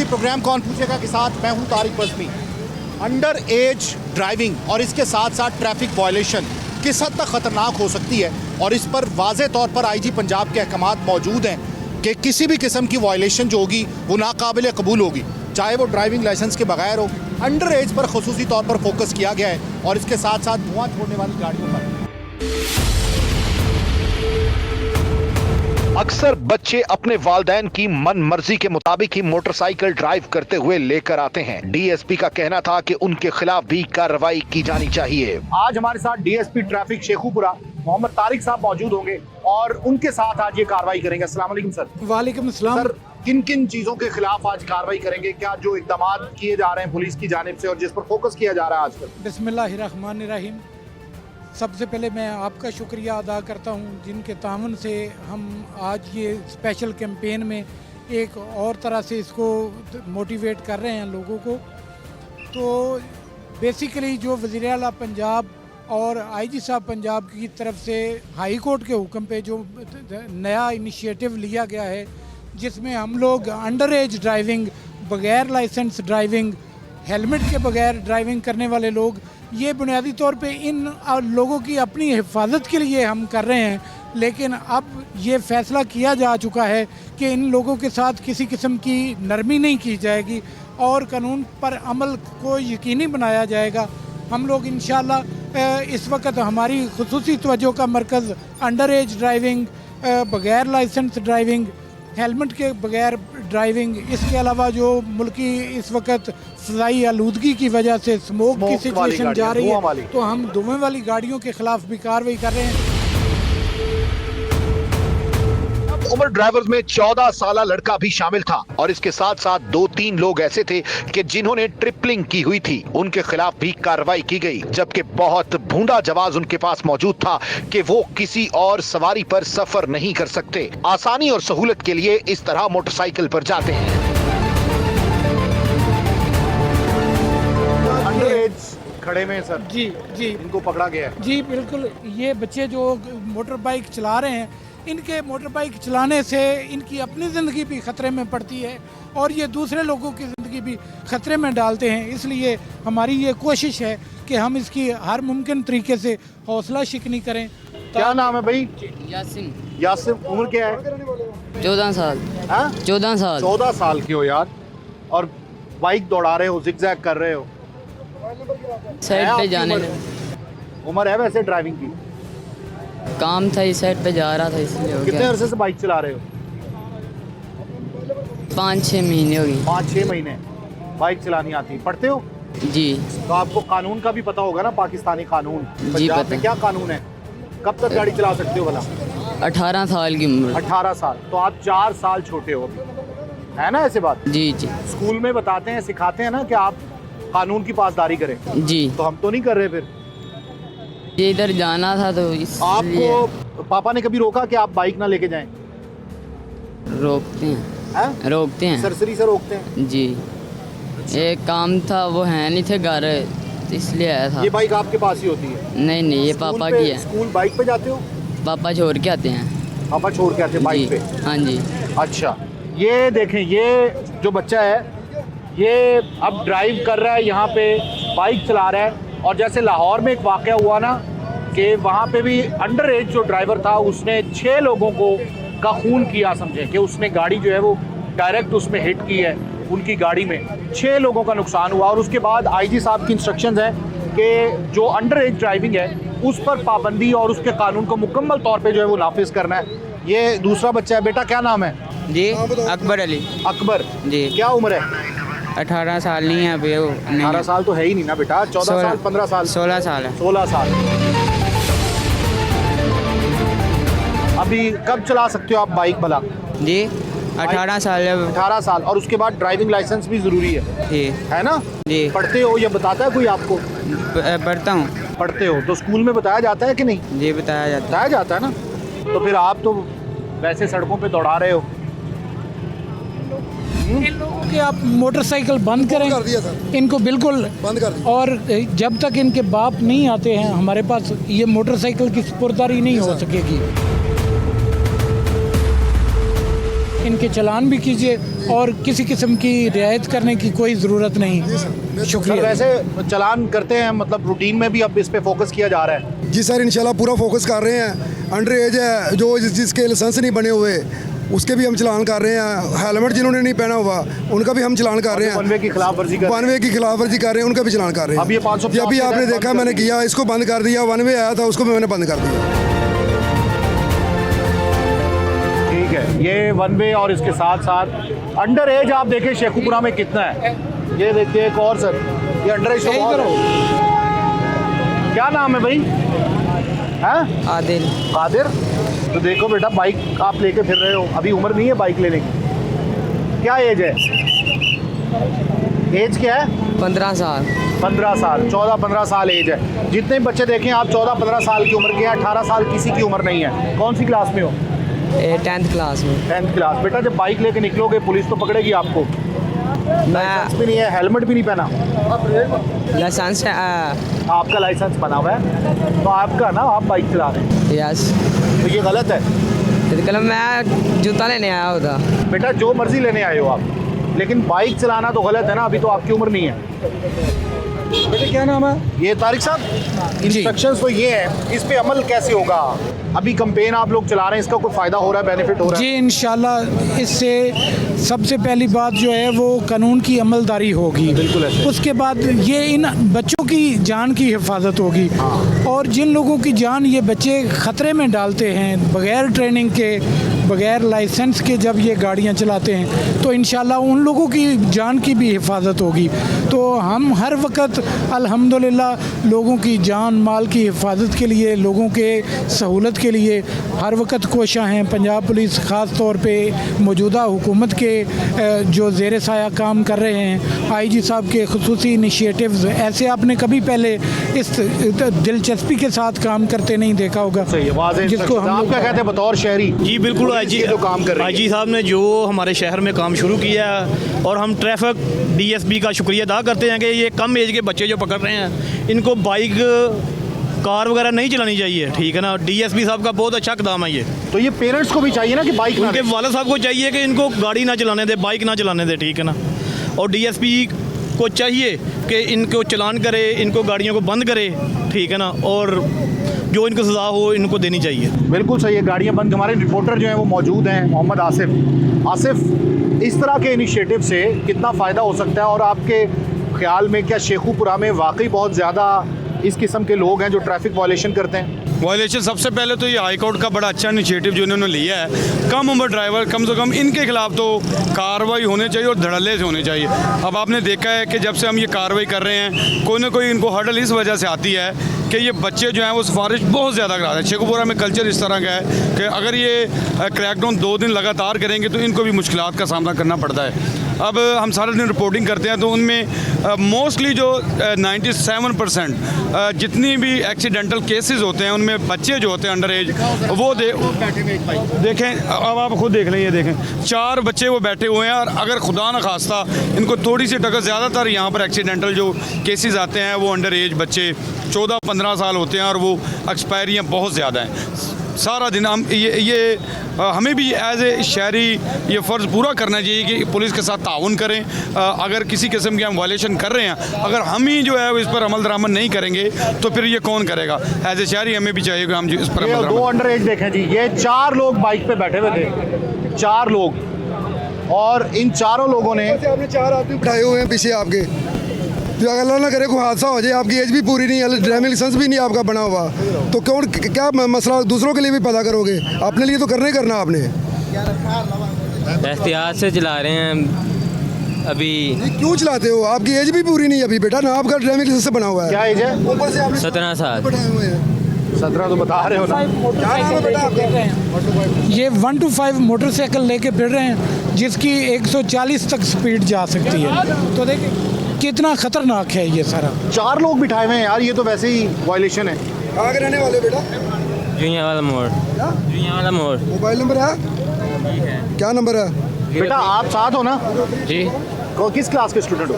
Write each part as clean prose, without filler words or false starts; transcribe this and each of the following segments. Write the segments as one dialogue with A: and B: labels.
A: Programme कौन पूछेगा के साथ मैं हूं Tariq Bazmee. Under as driving और इसके साथ साथ ट्रैफिक वायलेशन किस हद तक ख़तरनाक हो सकती है और इस पर वाज़े तौर पर आईजी पंजाब के अहकामात मौजूद हैं कि किसी भी किस्म की वायलेशन जो होगी वो नाकाबिल कबूल होगी, चाहे वो ड्राइविंग लाइसेंस के बगैर हो। अंडर एज पर खुसूसी तौर पर फोकस किया गया है और इसके साथ साथ धुआं छोड़ने वाली गाड़ियों पर। अक्सर बच्चे अपने वालिदैन की मन मर्जी के मुताबिक ही मोटरसाइकिल ड्राइव करते हुए लेकर आते हैं। डीएसपी का कहना था कि उनके खिलाफ भी कार्रवाई की जानी चाहिए। आज हमारे साथ डीएसपी ट्रैफिक शेखुपुरा मोहम्मद तारिक साहब मौजूद होंगे और उनके साथ आज ये कार्रवाई करेंगे। अस्सलाम वालेकुम सर।
B: वालेकुम अस्सलाम।
A: सर, किन किन चीजों के खिलाफ आज कार्रवाई करेंगे? क्या जो इक़दाम किए जा रहे हैं पुलिस की जानिब से और जिस पर फोकस किया जा रहा है आजकल?
B: बिस्मिल्लाहिर्रहमानिर्रहीम। सबसे पहले मैं आपका शुक्रिया अदा करता हूं जिनके तावन से हम आज ये स्पेशल कैंपेन में एक और तरह से इसको मोटिवेट कर रहे हैं लोगों को। तो बेसिकली जो वज़ीर आला पंजाब और आईजी साहब पंजाब की तरफ से हाई कोर्ट के हुक्म पे जो नया इनिशिएटिव लिया गया है जिसमें हम लोग अंडर एज ड्राइविंग, बगैर लाइसेंस ड्राइविंग, हेलमेट के बगैर ड्राइविंग करने वाले लोग, ये बुनियादी तौर पे इन लोगों की अपनी हिफाजत के लिए हम कर रहे हैं। लेकिन अब ये फ़ैसला किया जा चुका है कि इन लोगों के साथ किसी किस्म की नरमी नहीं की जाएगी और कानून पर अमल को यकीनी बनाया जाएगा। हम लोग इंशाल्लाह इस वक्त हमारी खुसूसी तवज्जो का मरकज़ अंडर एज ड्राइविंग, बगैर लाइसेंस ड्राइविंग, हेलमेट के बगैर ड्राइविंग, इसके अलावा जो मुल्की इस वक्त फ़ज़ाई आलूदगी की वजह से स्मोक की सिचुएशन जा रही है, तो हम धुएं वाली गाड़ियों के खिलाफ भी कार्रवाई कर रहे हैं।
A: उमर ड्राइवर्स में 14 साल लड़का भी शामिल था और इसके साथ साथ 2-3 लोग ऐसे थे कि जिन्होंने ट्रिपलिंग की हुई थी, उनके खिलाफ भी कार्रवाई की गई। जबकि बहुत भूंडा जवाब उनके पास मौजूद था कि वो किसी और सवारी पर सफर नहीं कर सकते, आसानी और सहूलत के लिए इस तरह मोटरसाइकिल पर जाते हैं। अंडर एज खड़े में सर
B: जी जी
A: इनको पकड़ा गया है।
B: जी बिल्कुल। ये बच्चे जो मोटर बाइक चला रहे हैं, इनके मोटर बाइक चलाने से इनकी अपनी ज़िंदगी भी ख़तरे में पड़ती है और ये दूसरे लोगों की ज़िंदगी भी ख़तरे में डालते हैं। इसलिए हमारी ये कोशिश है कि हम इसकी हर मुमकिन तरीके से हौसला शिकनी करें।
A: क्या नाम है भाई?
C: यासिन।
A: यासिन। उम्र क्या है?
C: 14 साल।
A: हाँ?
C: 14 साल।
A: 14 साल की हो यार और बाइक दौड़ा रहे हो, जिगजैग कर रहे हो,
C: साइड पे जाने
A: उम्र है वैसे ड्राइविंग की?
C: काम था, इस साइड पे जा रहा था इसलिए हो
A: कितने
C: गया।
A: अरसे से बाइक चला रहे हो?
C: 5-6 महीने हो गई।
A: 5-6 महीने बाइक चलानी आती है। पढ़ते हो?
C: जी।
A: तो आपको कानून का भी पता होगा ना, पाकिस्तानी कानून।
C: जी
A: पंजाब
C: पता।
A: में क्या कानून है? कब तक गाड़ी चला सकते हो भला?
C: 18 साल की उम्र।
A: 18 साल। तो आप 4 साल छोटे हो अभी, है ना ऐसे बात?
C: जी जी
A: स्कूल में बताते हैं, सिखाते हैं ना कि आप कानून की पासदारी करें,
C: जी।
A: तो हम तो नहीं कर रहे। फिर
C: ये इधर जाना था तो इसलिए
A: आपको पापा ने कभी रोका कि आप बाइक ना लेके जाएं?
C: रोकते हैं,
A: हैं?
C: रोकते हैं।
A: सरसरी से रोकते हैं।
C: जी। एक काम था, वो है नहीं थे घर, तो इसलिए आया था।
A: ये बाइक आपके पास ही होती है?
C: नहीं नहीं, ये
A: स्कूल
C: पापा
A: पे-
C: की है।
A: स्कूल बाइक पे जाते हो?
C: पापा छोड़ के आते हैं।
A: पापा छोड़ के आते हैं बाइक
C: जी
A: पे?
C: हाँ जी।
A: अच्छा, ये देखें, ये जो बच्चा है ये अब ड्राइव कर रहा है, यहाँ पे बाइक चला रहा है। और जैसे लाहौर में एक वाक़या हुआ ना कि वहाँ पे भी अंडर एज जो ड्राइवर था उसने 6 लोगों को का खून किया, समझे कि उसने गाड़ी जो है वो डायरेक्ट उसमें हिट की है, उनकी गाड़ी में 6 लोगों का नुकसान हुआ। और उसके बाद आईजी साहब की इंस्ट्रक्शंस है कि जो अंडर एज ड्राइविंग है उस पर पाबंदी और उसके कानून को मुकम्मल तौर पे जो है वो नाफिज करना है। ये दूसरा बच्चा है। बेटा क्या नाम है?
D: जी अकबर अली।
A: अकबर
D: जी।
A: क्या उम्र है?
D: 18 साल नहीं है अभी।
A: 18 साल तो है ही नहीं ना बेटा। 14 साल, 15 साल,
D: 16 साल है।
A: 16 साल। अभी कब चला सकते हो आप बाइक भला?
D: जी 18 साल है।
A: 18 साल। और उसके बाद ड्राइविंग लाइसेंस भी ज़रूरी है
D: जी
A: ना?
D: जी।
A: पढ़ते हो? ये बताता है कोई आपको?
D: पढ़ता हूँ।
A: पढ़ते हो तो स्कूल में बताया जाता है कि नहीं?
D: जी बताया जाता
A: बताया जाता है ना। तो फिर आप तो वैसे सड़कों पे दौड़ा रहे हो।
B: इन लोगों के आप मोटरसाइकिल बंद करें,
E: कर दिया सर,
B: इनको बिल्कुल
E: बंद कर दिया।
B: और जब तक इनके बाप नहीं आते हैं हमारे पास, ये मोटरसाइकिल की स्पुर्दारी नहीं हो सकेगी। इनके चालान भी कीजिए और किसी किस्म की रियायत करने की कोई ज़रूरत नहीं।
A: सर
B: शुक्रिया।
A: वैसे चलान करते हैं, मतलब रूटीन में भी अब इस पे फोकस किया जा रहा है?
E: जी सर, इंशाल्लाह पूरा फोकस कर रहे हैं। अंडर एज है जो जिसके लाइसेंस नहीं बने हुए उसके भी हम चलान कर रहे हैं। हेलमेट जिन्होंने नहीं पहना हुआ उनका भी हम चलान कर रहे हैं।
A: वनवे की खिलाफ वर्जी कर,
E: वनवे की खिलाफ वर्जी कर रहे हैं, उनका भी चलान कर रहे हैं।
A: अब ये 550
E: अभी आपने देखा मैंने किया, इसको बंद कर दिया। वनवे आया था उसको भी मैंने बंद कर दिया।
A: ठीक है, ये वनवे और इसके साथ साथ अंडर एज आप देखें शेखुपुरा में कितना है। ये देखिए एक और सर, ये अंडर एज क्या नाम है भाई? हैं?
D: आदिल।
A: कादिर। तो देखो बेटा, बाइक आप लेके फिर रहे हो, अभी उम्र नहीं है बाइक लेने की। क्या एज है? एज क्या है?
D: 15 साल।
A: 15 साल, 14-15 साल एज है। जितने भी बच्चे देखें आप 14-15 साल की उम्र के हैं, 18 साल किसी की उम्र नहीं है। कौन सी क्लास में हो?
D: 10th क्लास में।
A: 10th class. बेटा जब बाइक लेके निकलोगे पुलिस तो पकड़ेगी आपको। लाइसेंस भी नहीं है, हेलमेट भी नहीं पहना।
D: लाइसेंस है।
A: आपका लाइसेंस बना हुआ है तो आपका ना, आप बाइक चला रहे हैं
D: यस।
A: तो ये गलत है।
D: कल मैं जूता लेने आया होता।
A: बेटा जो मर्जी लेने आए हो आप, लेकिन बाइक चलाना तो गलत है ना। अभी तो आपकी उम्र नहीं है। बेटे क्या नाम है? ये तारिक साहब, इंस्ट्रक्शंस तो ये है, इस पे अमल कैसे होगा? अभी कैंपेन आप लोग चला रहे हैं, इसका कोई फ़ायदा हो रहा है, बेनिफिट हो रहा है?
B: जी इंशाल्लाह इससे सबसे पहली बात जो है वो कानून की अमलदारी होगी।
A: बिल्कुल ऐसे।
B: उसके बाद ये इन बच्चों की जान की हिफाजत होगी। और जिन लोगों की जान ये बच्चे ख़तरे में डालते हैं बग़ैर ट्रेनिंग के, बग़ैर लाइसेंस के जब ये गाड़ियाँ चलाते हैं, तो इंशाल्लाह उन लोगों की जान की भी हिफाजत होगी। तो हम हर वक्त अल्हम्दुलिल्लाह लोगों की जान माल की हिफाजत के लिए, लोगों के सहूलत के लिए हर वक्त कोशिश हैं। पंजाब पुलिस ख़ास तौर पे मौजूदा हुकूमत के जो ज़ेर साया काम कर रहे हैं, आईजी साहब के खुसूसी इनिशिएटिव्स, ऐसे आपने कभी पहले इस दिलचस्पी के साथ काम करते नहीं देखा होगा।
A: सही है, वाज़ेह
B: जिसको हम
A: आप क्या कहते हैं बतौर शहरी?
F: जी बिल्कुल, आईजी
A: जो काम कर रही है।
F: आईजी साहब ने जो हमारे शहर में काम शुरू किया है, और हम ट्रैफिक डीएसपी का शुक्रिया अदा करते हैं कि ये कम एज के बच्चे जो पकड़ रहे हैं, इनको बाइक कार वगैरह नहीं चलानी चाहिए। ठीक है ना, डीएसपी साहब का बहुत अच्छा कदम है ये।
A: तो ये पेरेंट्स को भी चाहिए ना कि बाइक ना
F: उनके
A: दें।
F: वाले साहब को चाहिए कि इनको गाड़ी ना चलाने दे, बाइक ना चलाने दे। ठीक है ना, और डीएसपी को चाहिए कि इनको चलान करे, इनको गाड़ियों को बंद करे। ठीक है ना, और जो इनको सज़ा हो इनको देनी चाहिए।
A: बिल्कुल सही है, गाड़ियाँ बंद। हमारे रिपोर्टर जो हैं वो मौजूद हैं, मोहम्मद आसिफ, इस तरह के इनिशिएटिव से कितना फ़ायदा हो सकता है? और आपके ख्याल में क्या शेखुपुरा में वाकई बहुत ज़्यादा इस किस्म के लोग हैं जो ट्रैफिक वायलेशन करते हैं?
G: वायलेशन सबसे पहले तो ये हाई कोर्ट का बड़ा अच्छा इनिशिएटिव जो इन्होंने लिया है। कम उम्र ड्राइवर कम से कम इनके खिलाफ तो कार्रवाई होनी चाहिए और धड़ल्ले से होनी चाहिए। अब आपने देखा है कि जब से हम ये कार्रवाई कर रहे हैं, कोई ना कोई इनको हर्डल इस वजह से आती है कि ये बच्चे जो हैं वो सिफारिश बहुत ज़्यादा कराते हैं। शेखुपुरा में कल्चर इस तरह का है कि अगर ये क्रैकडाउन 2 दिन लगातार करेंगे तो इनको भी मुश्किलात का सामना करना पड़ता है। अब हम सारे दिन रिपोर्टिंग करते हैं तो उनमें मोस्टली जो 97% जितनी भी एक्सीडेंटल केसेस होते हैं उनमें बच्चे जो होते हैं अंडर एज, वो देखें, अब आप खुद देख लें, ये देखें 4 बच्चे वो बैठे हुए हैं। और अगर खुदा न खास्ता इनको थोड़ी सी टक्कर, ज़्यादातर यहाँ पर एक्सीडेंटल जो केसेस आते हैं वो अंडर एज बच्चे 14-15 साल होते हैं और वो एक्सपायरियाँ बहुत ज़्यादा हैं। सारा दिन हम ये हमें भी एज ए शहरी ये फ़र्ज़ पूरा करना चाहिए कि पुलिस के साथ ताउन करें। अगर किसी किस्म के हम वायलेशन कर रहे हैं, अगर हम ही जो है इस पर अमल दरामद नहीं करेंगे तो फिर ये कौन करेगा? एज ए शहरी हमें भी चाहिए कि हम इस पर
A: ये
G: अमल
A: 2
G: दरामद।
A: अंडर एज देखें जी, ये 4 लोग बाइक पे बैठे हुए थे, 4 लोग, और इन चारों लोगों ने
E: आपने 4 आदमी बिठाए हुए हैं पीछे आपके। जो अगर अल्लाह ना करे कोई हादसा हो जाए, आपकी एज भी पूरी नहीं है, ड्राइविंग लाइसेंस भी नहीं आपका बना हुआ, तो कौन क्या मसला दूसरों के लिए भी पैदा करोगे? अपने लिए तो करना ही करना आपने।
H: एहतियात से चला रहे हैं अभी।
E: क्यों चलाते हो? आपकी एज भी पूरी नहीं है अभी बेटा, ना आपका ड्राइविंग लाइसेंस बना हुआ है।
A: क्या एज है?
E: ऊपर से आपने
H: 17 साल
E: बिठाए हुए हैं।
A: 17 तो बता रहे हो ना।
E: क्या नाम है बेटा आपका?
B: ये 1 to 5 मोटरसाइकिल लेके फिर रहे हैं जिसकी 140 तक स्पीड जा सकती है। तो देखिए कितना ख़तरनाक है ये सारा।
A: 4 लोग बिठाए हुए हैं यार, ये तो वैसे ही वायलेशन है।
E: कहाँ के रहने वाले बेटा?
H: जुइयाँ वाला मोड़। जुइयाँ वाला मोड़।
E: मोबाइल नंबर है? क्या नंबर है
A: बेटा आप साथ हो ना?
H: जी
A: किस क्लास के स्टूडेंट हो?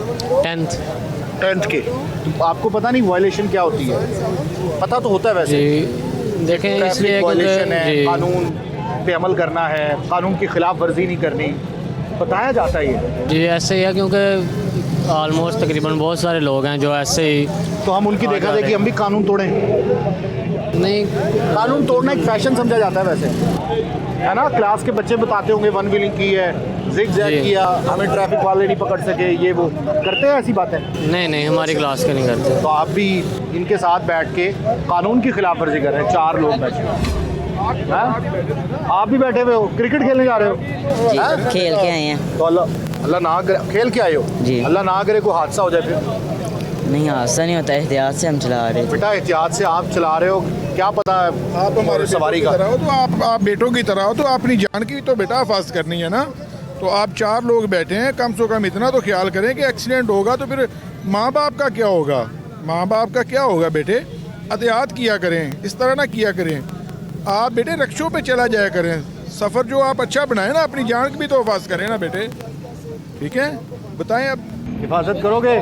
A: 10th के। तो आपको पता नहीं वायलेशन क्या होती है? पता तो होता है वैसे।
H: जी देखें,
A: ट्रैफिक
H: इसलिए
A: वायलेशन है,
H: जी
A: कानून पे अमल करना है, कानून की खिलाफ वर्जी नहीं करनी। बताया जाता है ये?
H: जी ऐसे ही है क्योंकि ऑलमोस्ट तकरीबन बहुत सारे लोग हैं जो ऐसे ही
A: तो हम उनकी देखा देखी हम भी कानून तोड़ें?
H: नहीं।
A: कानून तोड़ना एक फैशन समझा जाता है वैसे, है ना? क्लास के बच्चे बताते होंगे वन व्हीलिंग की है, जिग जैग
H: जी।
A: किया, हमें ट्रैफिक वाले नहीं पकड़ सके, ये वो करते हैं ऐसी बातें?
H: नहीं नहीं, हमारी क्लास के नहीं करते।
A: तो आप भी इनके साथ बैठ के कानून की खिलाफ वर्जी कर रहे हैं, 4 लोग बैठे हैं। आप भी बैठे हुए हो, क्रिकेट खेलने जा रहे हो? हैं?
I: खेल के आए हैं।
A: तो अल्लाह ना करे, खेल के आए हो
I: जी।
A: अल्लाह ना करे कोई हादसा हो जाए फिर?
I: नहीं, हादसा नहीं होता, एहतियात से हम चला रहे थे।
A: बेटा एहतियात से आप चला रहे हो, क्या पता है
J: आप हमारे
A: सवारी का?
J: तरह हो तो आप बेटों की तरह हो तो अपनी जान की तो बेटा हिफाजत करनी है ना। तो आप 4 लोग बैठे हैं, कम से कम इतना तो ख्याल करें कि एक्सीडेंट होगा तो फिर माँ बाप का क्या होगा? माँ बाप का क्या होगा? बेटे एहतियात किया करें, इस तरह ना किया करें। आप बेटे रिक्शों पे चला जाया करें, सफ़र जो आप अच्छा बनाए ना, अपनी जान की भी तो हिफाजत करें ना बेटे। ठीक है, बताएं अब।
A: हिफाजत करोगे,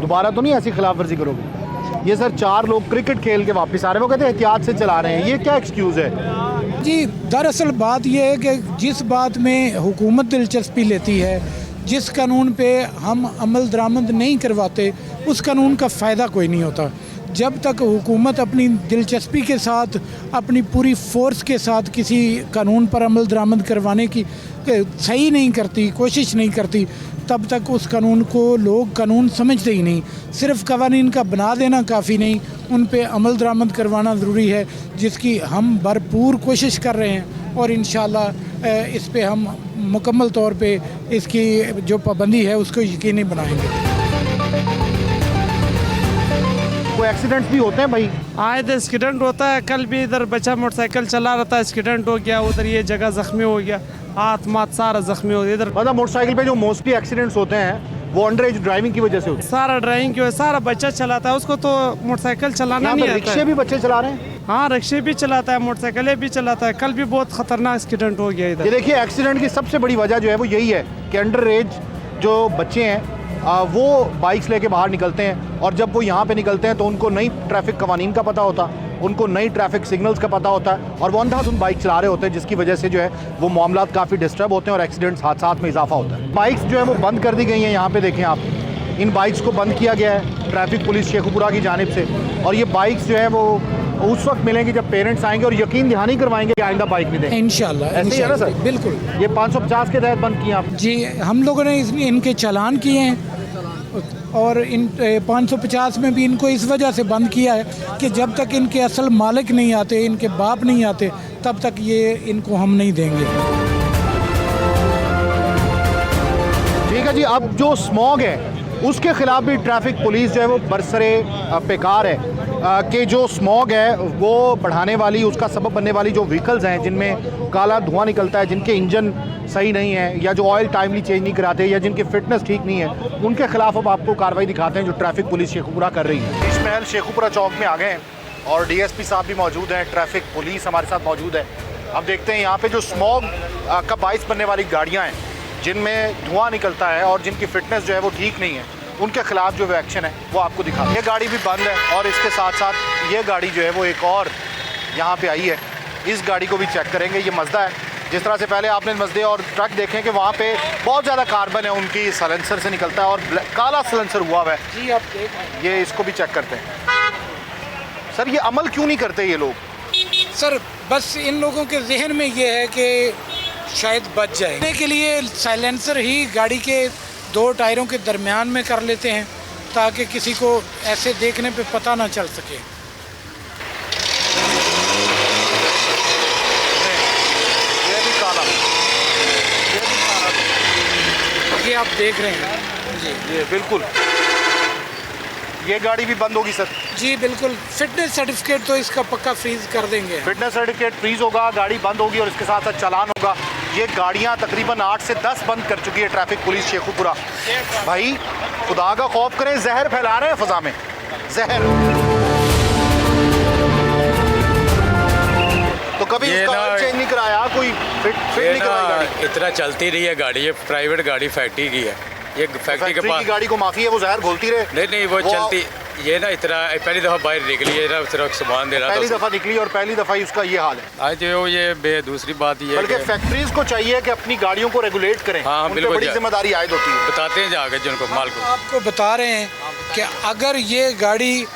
A: दोबारा तो नहीं ऐसी खिलाफ वर्जी करोगे? ये सर 4 लोग क्रिकेट खेल के वापस आ रहे हैं, वो कहते हैं एहतियात से चला रहे हैं, ये क्या एक्सक्यूज़ है?
B: जी, दरअसल बात यह है कि जिस बात में हुकूमत दिलचस्पी लेती है, जिस कानून पे हम अमल दरामद नहीं करवाते, उस कानून का फ़ायदा कोई नहीं होता। जब तक हुकूमत अपनी दिलचस्पी के साथ, अपनी पूरी फोर्स के साथ किसी कानून पर अमल दरामद करवाने की सही नहीं करती, कोशिश नहीं करती, तब तक उस कानून को लोग कानून समझते ही नहीं। सिर्फ कवानीन का बना देना काफ़ी नहीं, उन पे अमल दरामद करवाना ज़रूरी है, जिसकी हम भरपूर कोशिश कर रहे हैं और इंशाअल्लाह इस पे हम मुकम्मल तौर पे इसकी जो पाबंदी है उसको यकीनी बनाएंगे।
A: कोई एक्सीडेंट्स भी होते हैं भाई?
K: आए तो एक्सीडेंट होता है। कल भी इधर बच्चा मोटरसाइकिल चला रहा था, एक्सीडेंट हो गया, उधर ये जगह ज़ख्मी हो गया, हाथ माथ सारा ज़ख्मी हो गया। इधर
A: मतलब मोटरसाइकिल पे जो मोस्टली एक्सीडेंट्स होते हैं वो अंडर एज ड्राइविंग की वजह से होते हैं।
K: सारा ड्राइविंग की वजह, सारा बच्चा चलाता है, उसको तो मोटरसाइकिल चलाना नहीं आता।
A: रिक्शे भी बच्चे चला रहे हैं?
K: हाँ, रिक्शे भी चलाता है, मोटरसाइकिलें भी चलाता है। कल भी बहुत खतरनाक एक्सीडेंट हो गया
A: ये
K: इधर।
A: देखिए, एक्सीडेंट की सबसे बड़ी वजह जो है वो यही है कि अंडर एज जो बच्चे हैं वो बाइक्स लेके बाहर निकलते हैं, और जब वो यहाँ पे निकलते हैं तो उनको नई ट्रैफिक कवानीन का पता होता, उनको नई ट्रैफिक सिग्नल्स का पता होता है, और वो अंधाधुंध बाइक चला रहे होते हैं, जिसकी वजह से जो है वो मामलात काफ़ी डिस्टर्ब होते हैं और एक्सीडेंट्स हादसात में इजाफा होता है। बाइक्स जो है वो बंद कर दी गई हैं। यहाँ पे देखें आप, इन बाइक्स को बंद किया गया है ट्रैफिक पुलिस शेखुपुरा की जानिब से, और ये बाइक्स जो है वो उस वक्त मिलेंगी जब पेरेंट्स आएंगे और यकीन दहानी करवाएंगे कि आइंदा बाइक नहीं देंगे।
B: इंशाअल्लाह,
A: ऐसे ही है ना सर?
B: बिल्कुल।
A: ये 550 के तहत बंद किए आप?
B: जी, हम लोगों ने इनके चालान किए हैं, और इन 550 में भी इनको इस वजह से बंद किया है कि जब तक इनके असल मालिक नहीं आते, इनके बाप नहीं आते, तब तक ये इनको हम नहीं देंगे।
A: ठीक है जी। अब जो स्मॉग है उसके खिलाफ भी ट्रैफिक पुलिस जो है वो बरसरे पेकार है कि जो स्मॉग है वो बढ़ाने वाली, उसका सबब बनने वाली जो व्हीकल्स हैं जिनमें काला धुआं निकलता है, जिनके इंजन सही नहीं है, या जो ऑयल टाइमली चेंज नहीं कराते, या जिनकी फिटनेस ठीक नहीं है, उनके खिलाफ अब आपको कार्रवाई दिखाते हैं जो ट्रैफिक पुलिस शेखुपुरा कर रही है। शीश महल शेखुपुरा चौक में आ गए हैं और डीएसपी साहब भी मौजूद हैं, ट्रैफिक पुलिस हमारे साथ मौजूद है। अब देखते हैं यहाँ पे जो स्मॉग का बाइस बनने वाली गाड़ियाँ हैं, जिनमें धुआं निकलता है और जिनकी फिटनेस जो है वो ठीक नहीं है, उनके खिलाफ जो एक्शन है वो आपको दिखा। ये गाड़ी भी बंद है और इसके साथ साथ ये गाड़ी जो है वो एक और यहाँ पे आई है, इस गाड़ी को भी चेक करेंगे। ये मज़दा है। जिस तरह से पहले आपने मज़दे और ट्रक देखें कि वहाँ पे बहुत ज़्यादा कार्बन है, उनकी सलेंसर से निकलता है और काला सलेंसर हुआ हुआ है।
B: जी, आप देख रहे हैं।
A: ये इसको भी चेक करते हैं। सर ये अमल क्यों नहीं करते ये लोग?
B: सर बस इन लोगों के जहन में ये है कि शायद बच जाए के लिए साइलेंसर ही गाड़ी के 2 टायरों के दरमियान में कर लेते हैं, ताकि किसी को ऐसे देखने पे पता ना चल सके।
A: ये भी काला, ये भी काला,
B: ये आप देख रहे हैं जी।
A: ये बिल्कुल। ये गाड़ी भी बंद होगी सर?
B: जी बिल्कुल, फिटनेस सर्टिफिकेट तो इसका पक्का फ्रीज कर देंगे।
A: फिटनेस सर्टिफिकेट फ्रीज होगा, गाड़ी बंद होगी और इसके साथ साथ चालान होगा। ये गाड़ियां तकरीबन 8 से 10 बंद कर चुकी है ट्रैफिक पुलिस शेखुपुरा। भाई खुदा का खौफ करें, जहर फैला रहे हैं फ़ज़ा में, जहर। तो कभी इसका ऑयल चेंज नहीं कराया, कोई फिट नहीं कराई गाड़ी?
L: इतना चलती रही है गाड़ी, ये प्राइवेट गाड़ी फैक्ट्री की है, ये फैक्ट्री के पास
A: की गाड़ी को माफी है, वो जहर घोलती रहे।
L: नहीं वो चलती ये ना इतना पहली दफ़ा बाहर निकली है ना, सिर्फ सामान दे रहा था।
A: पहली दफ़ा निकली और पहली दफ़ा ही उसका ये हाल है।
L: आज जो ये दूसरी बात ये
A: बल्कि फैक्ट्रीज को चाहिए कि अपनी गाड़ियों को रेगुलेट करें।
L: हाँ
A: उन पे
L: बिल्कुल,
A: बड़ी जिम्मेदारी आयद होती है।
L: बताते हैं जाके जिनको माल को।
B: आपको बता रहे हैं कि अगर ये गाड़ी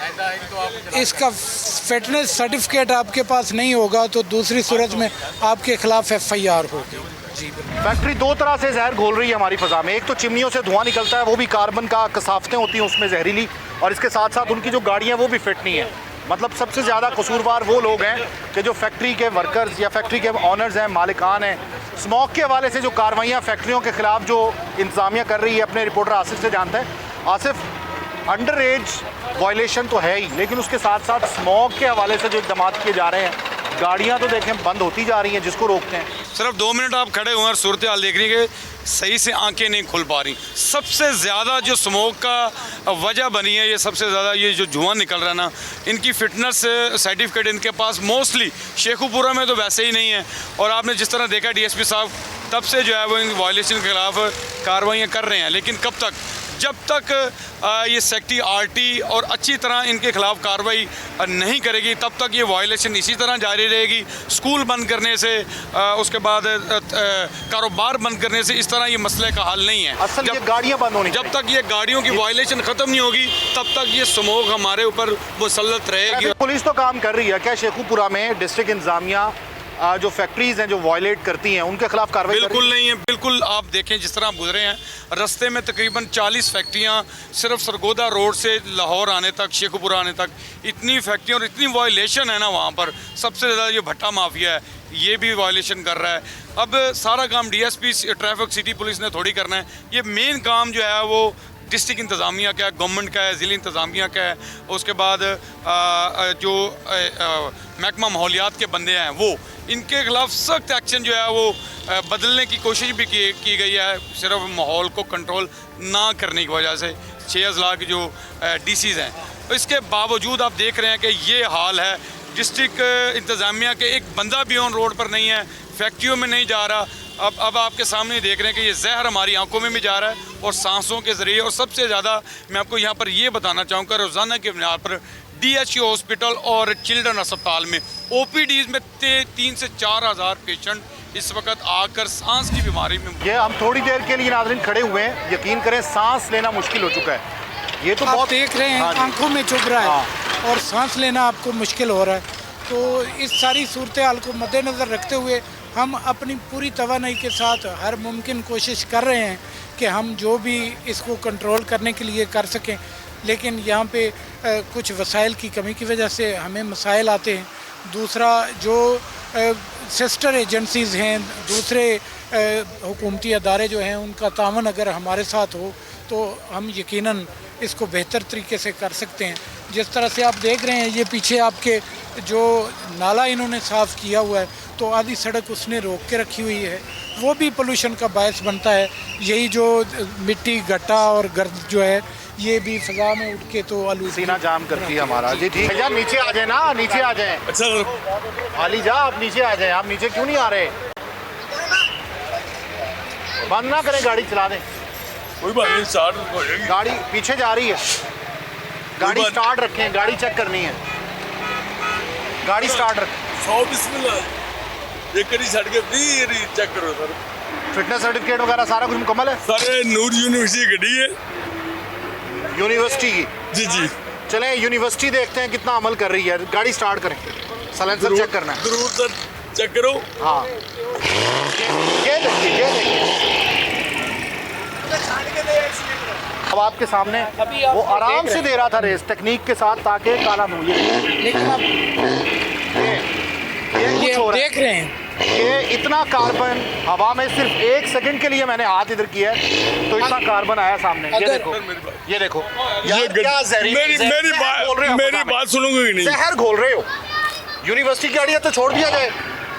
B: इसका फिटनेस सर्टिफिकेट आपके पास नहीं होगा तो दूसरी सूरत में आपके खिलाफ FIR होगी। जी
A: फैक्ट्री दो तरह से जहर घोल रही है हमारी फ़ज़ा में। एक तो चिमनियों से धुआं निकलता है, वो भी कार्बन का कसाफतें होती हैं उसमें जहरीली, और इसके साथ साथ उनकी जो गाड़ियाँ वो भी फिट नहीं है। मतलब सबसे ज़्यादा कसूरवार वो लोग हैं कि जो फैक्ट्री के वर्कर्स या फैक्ट्री के ऑनर्स हैं, मालिकान हैं। स्मोक के हवाले से जो कार्रवाइयाँ फैक्ट्रियों के ख़िलाफ़ जो इंतज़ामिया कर रही है, अपने रिपोर्टर आसिफ से जानते हैं। आसिफ, अंडर एज वायलेशन तो है ही, लेकिन उसके साथ साथ स्मोक के हवाले से जो इक़दाम किए जा रहे हैं, गाड़ियाँ तो देखें बंद होती जा रही हैं जिसको रोकते हैं।
G: सिर्फ 2 मिनट आप खड़े हुए और सूरत हाल देख रही है कि सही से आंखें नहीं खुल पा रही। सबसे ज़्यादा जो स्मोक का वजह बनी है, ये सबसे ज़्यादा ये जो धुआं निकल रहा है ना, इनकी फ़िटनेस सर्टिफिकेट इनके पास मोस्टली शेखुपुरा में तो वैसे ही नहीं है। और आपने जिस तरह देखा DSP साहब तब से जो है वो इन वायलेशन के खिलाफ कार्रवाइयाँ कर रहे हैं, लेकिन कब तक? जब तक ये सेक्टी RT और अच्छी तरह इनके खिलाफ कार्रवाई नहीं करेगी तब तक ये वायलेशन इसी तरह जारी रहेगी। स्कूल बंद करने से, उसके बाद कारोबार बंद करने से इस तरह ये मसले का हल नहीं है।
A: असल ये गाड़ियाँ बंद होनी,
G: जब तक ये गाड़ियों की वायलेशन ख़त्म नहीं होगी तब तक ये स्मोक हमारे ऊपर मुसल्लत रहेगी।
A: पुलिस तो काम कर रही है क्या शेखुपुरा में? डिस्ट्रिक्ट इंतजामिया जो फैक्ट्रीज हैं जो वायलेट करती हैं उनके खिलाफ कार्रवाई
G: बिल्कुल नहीं है, बिल्कुल। आप देखें जिस तरह आप गुजरे हैं रास्ते में तकरीबन 40 फैक्ट्रियाँ सिर्फ सरगोदा रोड से लाहौर आने तक, शेखुपुरा आने तक, इतनी फैक्ट्रियाँ और इतनी वायलेशन है ना वहाँ पर। सबसे ज़्यादा ये भट्टा माफिया है, ये भी वायलेशन कर रहा है। अब सारा काम DSP ट्रैफिक सिटी पुलिस ने थोड़ी करना है। ये मेन काम जो है वो डिस्ट्रिक्ट इंतज़ामिया का है, गवर्नमेंट का है, ज़िला इंतज़ामिया का है। उसके बाद जो महकमा माहौलियात के बंदे हैं वो, इनके खिलाफ सख्त एक्शन जो है वो बदलने की कोशिश भी की गई है, सिर्फ माहौल को कंट्रोल ना करने की वजह से। 6 अजला के जो DCs हैं, इसके बावजूद आप देख रहे हैं कि ये हाल है। डिस्ट्रिक्ट इंतज़ामिया के एक बंदा भी ऑन रोड पर नहीं है, फैक्ट्रियों में नहीं जा रहा। अब आपके सामने देख रहे हैं कि ये जहर हमारी आंखों में भी जा रहा है और सांसों के ज़रिए। और सबसे ज़्यादा मैं आपको यहाँ पर ये बताना चाहूँगा, रोज़ाना के बुनियाद पर DHU हॉस्पिटल और चिल्ड्रन अस्पताल में OPDs में 3 से 4 हज़ार पेशेंट इस वक्त आकर सांस की बीमारी में।
A: ये हम थोड़ी देर के लिए नाज़रीन खड़े हुए हैं, यकीन करें सांस लेना मुश्किल हो चुका है। ये तो बहुत
B: देख रहे हैं, आंखों में चुभ रहा है और सांस लेना आपको मुश्किल हो रहा है। तो इस सारी सूरत हाल को मद्देनज़र रखते हुए हम अपनी पूरी तवानाई के साथ हर मुमकिन कोशिश कर रहे हैं कि हम जो भी इसको कंट्रोल करने के लिए कर सकें, लेकिन यहाँ पे कुछ वसाइल की कमी की वजह से हमें मसाइल आते हैं। दूसरा जो सिस्टर एजेंसीज़ हैं, दूसरे हुकूमती अदारे जो हैं, उनका तावन अगर हमारे साथ हो तो हम यकीनन इसको बेहतर तरीके से कर सकते हैं। जिस तरह से आप देख रहे हैं, ये पीछे आपके जो नाला इन्होंने साफ़ किया हुआ है, तो आधी सड़क उसने रोक के रखी हुई है, वो भी पोल्यूशन का बायस बनता है। यही जो मिट्टी, गट्टा और गर्द जो है, ये भी फ़ज़ा में उठ के तो आलू
A: सीना जाम करती है हमारा। जी ठीक है, नीचे आ जाए ना, नीचे आ जाए। अच्छा आली जा, आप नीचे आ जाए। आप नीचे क्यों नहीं आ रहे? बंद ना करें, गाड़ी चला दें।
M: कोई बात नहीं, स्टार्ट हो जाएगी।
A: गाड़ी पीछे जा रही है, गाड़ी स्टार्ट रखें, गाड़ी चेक करनी है। गाड़ी स्टार्ट रखें।
M: 100 बिस्मिल्लाह, एक करी छड़ के फिर चेक करो सर।
A: फिटनेस सर्टिफिकेट वगैरह सारा कुछ मुकम्मल है?
M: सर नूर यूनिवर्सिटी गड्डी है,
A: यूनिवर्सिटी की।
M: जी जी।
A: चलें यूनिवर्सिटी देखते हैं कितना अमल कर रही है। गाड़ी स्टार्ट करें, साइलेंसर चेक करना है।
M: जरूर सर, चेक करो।
A: हाँ, ये देखिए, ये देखिए। अब आपके सामने वो आराम से दे रहा था रेस टेक्निक के साथ ताकि काला मुँह।
B: लेकिन आप
A: ये
B: देख रहे हैं
A: कि इतना कार्बन हवा में सिर्फ 1 सेकंड के लिए मैंने हाथ इधर किया है तो इतना कार्बन आया सामने। ये देखो, ये देखो, ये क्या
M: मेरी बात सुनोगे कि नहीं?
A: जहर घोल रहे हो। यूनिवर्सिटी की गाड़ी है तो छोड़ दिया जाए,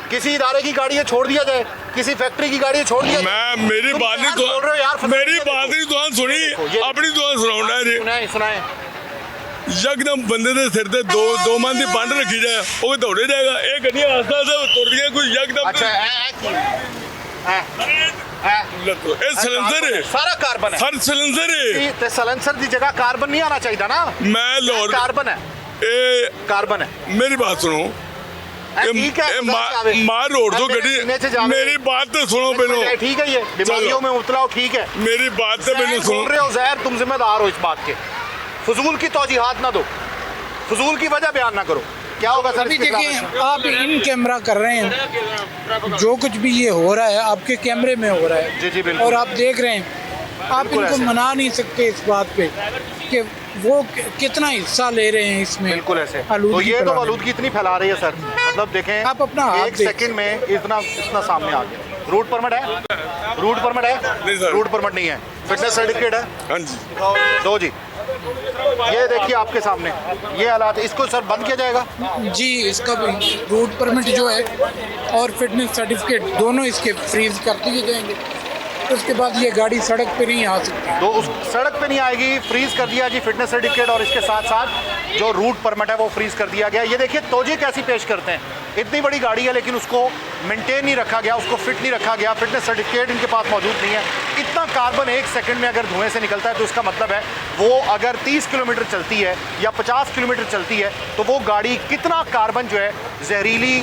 A: किसी इदारे की गाड़ी है छोड़ दिया जाए, किसी फैक्ट्री की गाड़ी है छोड़ दिया जाए।
M: मैं मेरी बात नहीं तो
A: बोल रहे हो यार,
M: मेरी बात नहीं तो सुनी, अपनी दुआ सुनाऊंगा जी।
A: सुनाए सुनाए।
M: यकदम बंदे दे सिर ते दो मन दी बंड रखी जाए, वो दौड़े जाएगा। एक गड्डियां आस्ता आस्ता तुर दियां, कोई यकदम।
A: अच्छा
M: सिलेंडर है
A: सारा कार्बन है
M: सर सिलेंडर है
A: ते सिलेंडर की जगह कार्बन नहीं आना चाहिए ना
M: मैं लोड
A: कार्बन है कार्बन है
M: मेरी बात सुनो
A: ठीक है
M: मार रोड दो गड्डी मेरी बात तो सुनो पहलो
A: ठीक है ये बीमारियों में मुबतला हो ठीक है
M: मेरी बात तो पहले
A: सुन रहे हो जहर तुम जिम्मेदार हो इस बात के फजूल की तौजीहात ना दो फजूल की वजह बयान ना करो क्या होगा सर
B: अभी देखिए आप इन कैमरा कर रहे हैं जो कुछ भी ये हो रहा है आपके कैमरे में हो रहा है
A: जी जी बिल्कुल
B: और आप देख रहे हैं आप इनको मना नहीं सकते इस बात पे कि वो कितना हिस्सा ले रहे हैं इसमें
A: बिल्कुल ऐसे तो ये तो आलूदगी इतनी फैला रही है सर मतलब देखें
B: आप अपना
A: एक सेकंड में इतना सामने आ गया रूट परमिट है रूट परमिट नहीं है फिटनेस सर्टिफिकेट है
M: हाँ जी
A: दो जी ये देखिए आपके सामने ये हालात इसको सर बंद किया जाएगा
B: जी इसका भी रूट परमिट जो है और फिटनेस सर्टिफिकेट दोनों इसके फ्रीज कर दिए जाएंगे उसके बाद ये गाड़ी सड़क पे नहीं आ सकती
A: तो उस सड़क पे नहीं आएगी फ्रीज कर दिया जी फिटनेस सर्टिफिकेट और इसके साथ साथ जो रूट परमिट है वो फ्रीज कर दिया गया ये देखिए तोजी कैसी पेश करते हैं इतनी बड़ी गाड़ी है लेकिन उसको मेंटेन नहीं रखा गया उसको फिट नहीं रखा गया फिटनेस सर्टिफिकेट इनके पास मौजूद नहीं है इतना कार्बन एक सेकंड में अगर धुएं से निकलता है तो इसका मतलब है वो अगर 30 किलोमीटर चलती है या 50 किलोमीटर चलती है तो वो गाड़ी कितना कार्बन जो है जहरीली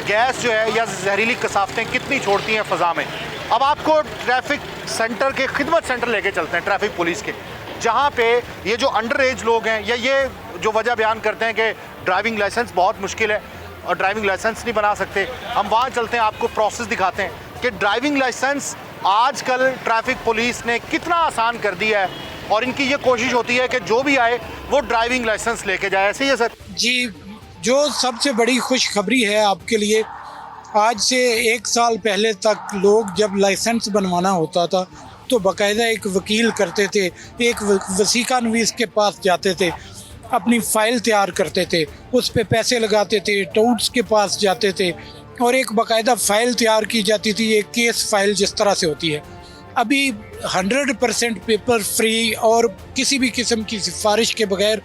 A: गैस जो है या जहरीली कसाफतें कितनी छोड़ती हैं फ़ज़ा में। अब आपको ट्रैफिक सेंटर के खिदमत सेंटर लेके चलते हैं ट्रैफिक पुलिस के जहाँ पे ये जो अंडर एज लोग हैं या ये जो वजह बयान करते हैं कि ड्राइविंग लाइसेंस बहुत मुश्किल है और ड्राइविंग लाइसेंस नहीं बना सकते हम वहाँ चलते हैं आपको प्रोसेस दिखाते हैं कि ड्राइविंग लाइसेंस आजकल ट्रैफिक पुलिस ने कितना आसान कर दिया है और इनकी ये कोशिश होती है कि जो भी आए वो ड्राइविंग लाइसेंस लेके जाए ऐसे ही है सर
B: जी जो सबसे बड़ी खुशखबरी है आपके लिए आज से 1 साल पहले तक लोग जब लाइसेंस बनवाना होता था तो बाकायदा एक वकील करते थे एक वसीका नवीस के पास जाते थे अपनी फ़ाइल तैयार करते थे उस पे पैसे लगाते थे टूट्स के पास जाते थे और एक बाकायदा फ़ाइल तैयार की जाती थी एक केस फाइल जिस तरह से होती है अभी 100% पेपर फ्री और किसी भी किस्म की सिफारिश के बगैर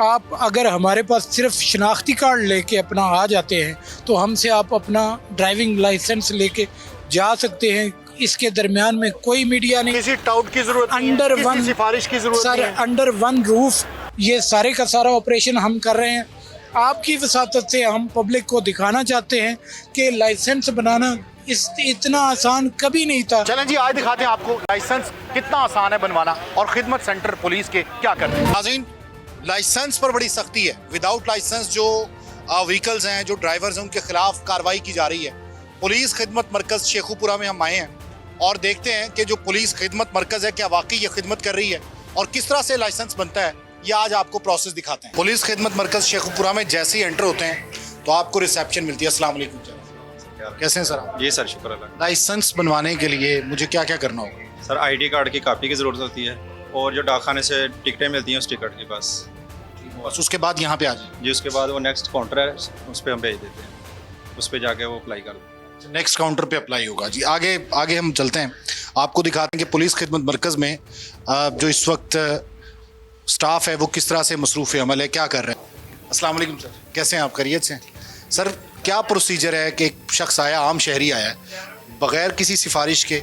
B: आप अगर हमारे पास सिर्फ शनाख्ती कार्ड लेके अपना आ जाते हैं तो हमसे आप अपना ड्राइविंग लाइसेंस लेके जा सकते हैं इसके दरमियान में कोई मीडिया नहीं
A: किसी टाउट की जरूरत
B: अंडर वन
A: सिफारिश की जरूरत
B: सर अंडर वन रूफ ये सारे का सारा ऑपरेशन हम कर रहे हैं आपकी वसातत से हम पब्लिक को दिखाना चाहते हैं कि लाइसेंस बनाना इतना आसान कभी नहीं था।
A: चलें जी आज दिखाते हैं आपको लाइसेंस कितना आसान है बनवाना और खिदमत सेंटर पुलिस के क्या कर रहे हैं। नाज़रीन लाइसेंस पर बड़ी सख्ती है विदाउट लाइसेंस जो व्हीकल्स हैं जो ड्राइवर्स हैं उनके खिलाफ कार्रवाई की जा रही है। पुलिस खिदमत मरकज़ शेखुपुरा में हम आए हैं और देखते हैं कि जो पुलिस खिदमत मरकज़ है क्या वाकई ये खिदमत कर रही है और किस तरह से लाइसेंस बनता है ये आज आपको प्रोसेस दिखाते हैं। पुलिस खिदमत मरकज़ शेखुपुरा में जैसे ही एंटर होते हैं तो आपको रिसेप्शन मिलती है। अस्सलाम वालेकुम सर कैसे हैं सर आप?
N: जी सर शुक्र अल्लाह।
A: लाइसेंस बनवाने के लिए मुझे क्या क्या करना होगा?
N: सर आईडी कार्ड की कापी की ज़रूरत होती है और जो डाकखाने से टिकटें मिलती हैं उस टिकट के पास
A: बस उसके बाद यहाँ पे आ जाए
N: जी उसके बाद वो नेक्स्ट काउंटर है उस पर हम भेज देते हैं उस पर जाके वो अप्लाई कर
A: नेक्स्ट काउंटर पे अप्लाई होगा जी। आगे हम चलते हैं आपको दिखाते हैं कि पुलिस खिदमत मरकज़ में जो इस वक्त स्टाफ है वो किस तरह से मसरूफ़ अमल है क्या कर रहे हैं। अस्सलाम वालेकुम सर कैसे हैं आप खैरियत से? सर क्या प्रोसीजर है कि एक शख्स आया आम शहरी आया बग़ैर किसी सिफारिश के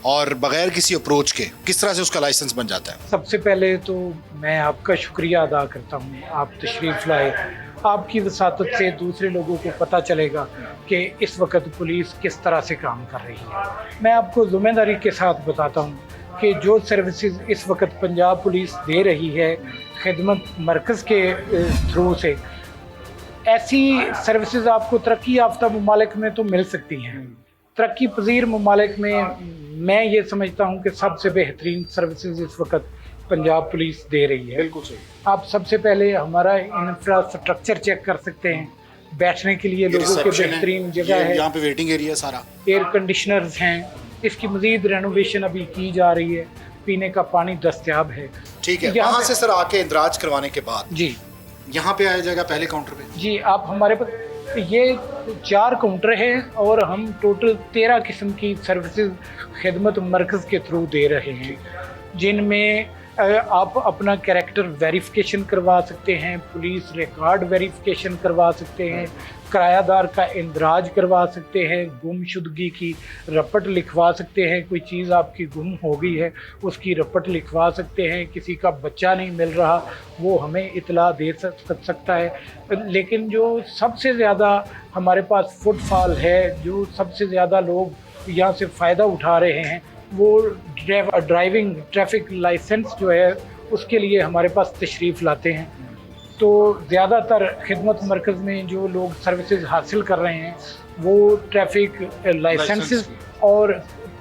A: और बग़ैर किसी अप्रोच के किस तरह से उसका लाइसेंस बन जाता है?
B: सबसे पहले तो मैं आपका शुक्रिया अदा करता हूँ आप तशरीफ़ लाए आपकी वसातत से दूसरे लोगों को पता चलेगा कि इस वक्त पुलिस किस तरह से काम कर रही है। मैं आपको ज़िम्मेदारी के साथ बताता हूँ कि जो सर्विसेज इस वक्त पंजाब पुलिस दे रही है खिदमत मरकज़ के थ्रू से ऐसी सर्विसेज आपको तरक्की याफ्ता ममालिक में तो मिल सकती हैं। तरक्की पजीर ममालिक में मैं ये समझता हूँ कि सबसे बेहतरीन सर्विसेज इस वक्त पंजाब पुलिस दे रही है।
A: बिल्कुल सही।
B: आप सबसे पहले हमारा इंफ्रास्ट्रक्चर चेक कर सकते हैं बैठने के लिए लोगों के बेहतरीन जगह है
A: यहाँ पे वेटिंग एरिया सारा
B: एयर कंडीशनर्स हैं इसकी मज़ीद रेनोवेशन अभी की जा रही है पीने का पानी दस्तयाब है।
A: ठीक है यहाँ से सर आके इंदराज करवाने के बाद
B: जी
A: यहाँ पे आया जाएगा पहले काउंटर पे
B: जी आप हमारे पास ये 4 काउंटर हैं और हम टोटल 13 किस्म की सर्विसेज खिदमत मरकज़ के थ्रू दे रहे हैं जिनमें आप अपना कैरेक्टर वेरिफिकेशन करवा सकते हैं, पुलिस रिकॉर्ड वेरिफिकेशन करवा सकते हैं, किरायादार का इंदराज करवा सकते हैं, गुमशुदगी की रपट लिखवा सकते हैं, कोई चीज़ आपकी गुम हो गई है उसकी रपट लिखवा सकते हैं, किसी का बच्चा नहीं मिल रहा वो हमें इतला दे सकता है। लेकिन जो सबसे ज़्यादा हमारे पास फुटफॉल है, जो सबसे ज़्यादा लोग यहाँ से फ़ायदा उठा रहे हैं, वो ड्राइविंग ट्रैफिक लाइसेंस जो है उसके लिए हमारे पास तशरीफ़ लाते हैं। तो ज़्यादातर खिदमत मरकज़ में जो लोग सर्विसेज हासिल कर रहे हैं वो ट्रैफिक लाइसेंसेस और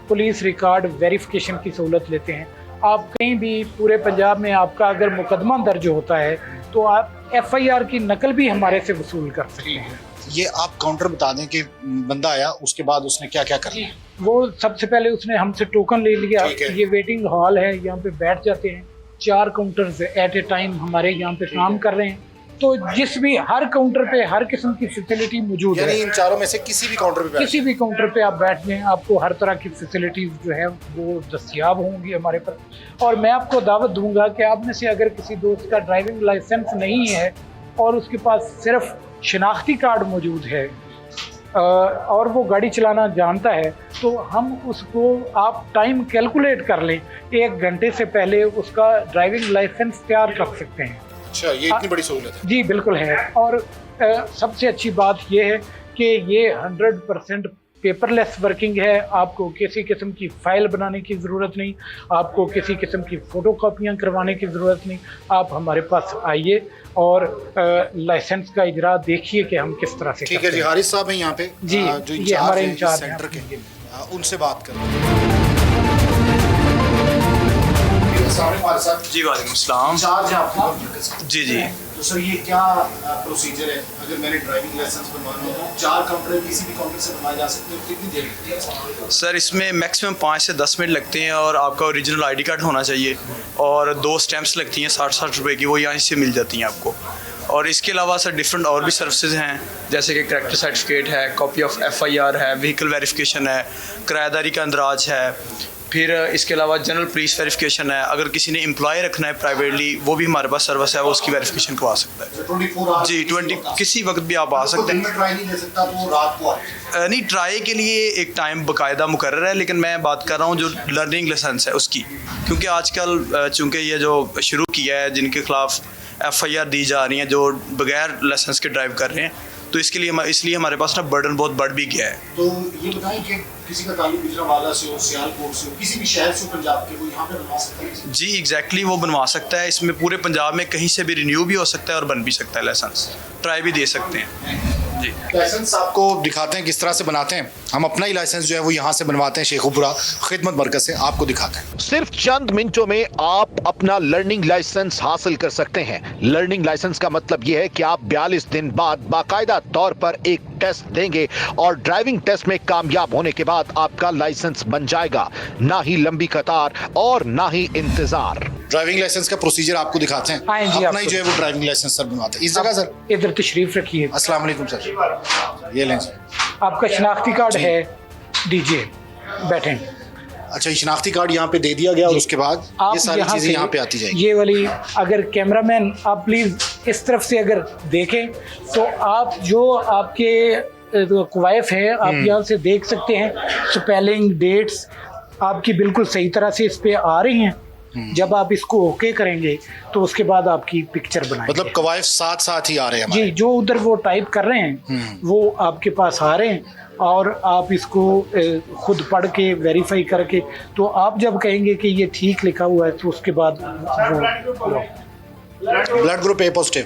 B: पुलिस रिकॉर्ड वेरिफिकेशन की सहूलत लेते हैं। आप कहीं भी पूरे पंजाब में आपका अगर मुकदमा दर्ज होता है तो आप FIR की नकल भी हमारे से वसूल कर सकते हैं।
A: ये आप काउंटर बता दें कि बंदा आया उसके बाद उसने क्या क्या करना है।
B: वो सबसे पहले उसने हमसे टोकन ले लिया, ये वेटिंग हॉल है, यहाँ पे बैठ जाते हैं। 4 काउंटर्स एट ए टाइम हमारे यहाँ पे काम कर रहे हैं, तो जिस भी हर काउंटर पे हर किस्म की फैसिलिटी मौजूद है।
A: इन चारों में से किसी भी काउंटर पे आप बैठ जाएं, आपको हर तरह की फैसिलिटीज़ जो है वो दस्तयाब होंगी हमारे पास। और मैं आपको दावत दूंगा कि आप में से अगर किसी दोस्त का ड्राइविंग लाइसेंस नहीं है और उसके पास सिर्फ शनाख्ती कार्ड मौजूद है और वो गाड़ी चलाना जानता है, तो हम उसको आप टाइम कैलकुलेट कर लें, 1 घंटे से पहले उसका ड्राइविंग लाइसेंस तैयार कर सकते हैं। अच्छा, ये इतनी बड़ी सहूलत है? जी
B: बिल्कुल है। और सबसे अच्छी बात ये है कि ये 100% पेपरलेस वर्किंग है। आपको किसी किस्म की फ़ाइल बनाने की ज़रूरत नहीं, आपको किसी किस्म की फ़ोटो कापियाँ करवाने की ज़रूरत नहीं। आप हमारे पास आइए और लाइसेंस का इजरा देखिए कि हम किस तरह से।
A: ठीक है जी, हारिस साहब हैं यहाँ पे
B: जी,
A: जो
B: ये हमारे इंचार्ज
A: सेंटर के, उनसे बात करें।
N: जी वालेकुम अस्सलाम।
A: इंचार्ज हैं आपके?
N: जी जी।
A: तो सर ये क्या प्रोसीजर है? अगर मैंने ड्राइविंग लाइसेंस बनवाना हो तो 4 काउंटर किसी भी काउंटर से बनवाए जा सकते हैं, कितनी देर लगती है?
N: सर इसमें मैक्सिमम 5 से 10 मिनट लगते हैं और आपका ओरिजिनल ID कार्ड होना चाहिए और 2 स्टैम्प्स लगती हैं 60-60 रुपए की, वो यहाँ से मिल जाती हैं आपको। और इसके अलावा सर डिफरेंट और भी सर्विसेज हैं, जैसे कि करैक्टर सर्टिफिकेट है, कॉपी ऑफ FIR है, व्हीकल वेरिफिकेशन है, किराएदारी का अंदराज है, फिर इसके अलावा जनरल पुलिस वेरिफिकेशन है। अगर किसी ने एम्प्लॉय रखना है प्राइवेटली वो भी हमारे पास सर्विस है, वो उसकी वेरिफिकेशन करवा सकता है। जी 20 किसी वक्त भी आप आ सकते हैं।
A: ट्राई नहीं ले सकता तो रात को
N: नहीं, ट्राई के लिए एक टाइम बाकायदा मुकर्रर है, लेकिन मैं बात कर रहा हूँ जो लर्निंग लाइसेंस है उसकी, क्योंकि आजकल चूँकि ये जो शुरू किया है जिनके खिलाफ FIR दी जा रही हैं जो बगैर लाइसेंस के ड्राइव कर रहे हैं, तो इसलिए हमारे पास ना बर्डन बहुत बढ़ भी गया है।
A: तो ये बताएं कि किसी का ताल्लुक गुजरांवाला से हो, सियालकोट से हो, किसी भी शहर से पंजाब के, वो यहाँ पे बनवा सकता है?
N: जी एग्जैक्टली वो बनवा सकता है। इसमें पूरे पंजाब में कहीं से भी रिन्यू भी हो सकता है और बन भी सकता है लाइसेंस, ट्राई भी दे सकते हैं। जी
A: लाइसेंस आपको दिखाते हैं किस तरह से बनाते हैं। हम अपना ही लाइसेंस जो है वो यहाँ से बनवाते हैं, शेखुपुरा खिदमत मरकज से, आपको दिखाते हैं। सिर्फ चंद मिनटों में आप अपना लर्निंग लाइसेंस हासिल कर सकते हैं। लर्निंग लाइसेंस का मतलब यह है कि आप 42 दिन बाद बाकायदा तौर पर एक टेस्ट देंगे और ड्राइविंग टेस्ट में कामयाब होने के बाद आपका लाइसेंस बन जाएगा। ना ही लंबी कतार और ना ही इंतजार। ड्राइविंग लाइसेंस का प्रोसीजर आपको दिखाते हैं। अपना ही जो है वो ड्राइविंग लाइसेंस सर बनवाते हैं। इस जगह सर
B: इधर तशरीफ रखिए।
A: अस्सलाम वालेकुम सर, ये लें सर।
B: आपका शनाख्ती कार्ड है, दीजिए, बैठें।
A: अच्छा, शनाख्ती कार्ड यहाँ पे दे दिया गया और उसके बाद ये सारी चीजें यहाँ पे आती जाएगी।
B: ये वाली अगर कैमरामैन आप प्लीज इस तरफ से अगर देखें तो आप जो आपके कवायफ है आप यहाँ से देख सकते हैं। स्पेलिंग डेट्स आपकी बिल्कुल सही तरह से इस पे आ रही हैं। जब आप इसको ओके करेंगे तो उसके बाद आपकी पिक्चर बनाएंगे।
A: मतलब कवायफ साथ साथ ही आ रहे हैं
B: जी, जो उधर वो टाइप कर रहे हैं वो आपके पास आ रहे हैं और आप इसको खुद पढ़ के वेरीफाई करके, तो आप जब कहेंगे कि ये ठीक लिखा हुआ है तो उसके बाद वो
A: blood group A positive.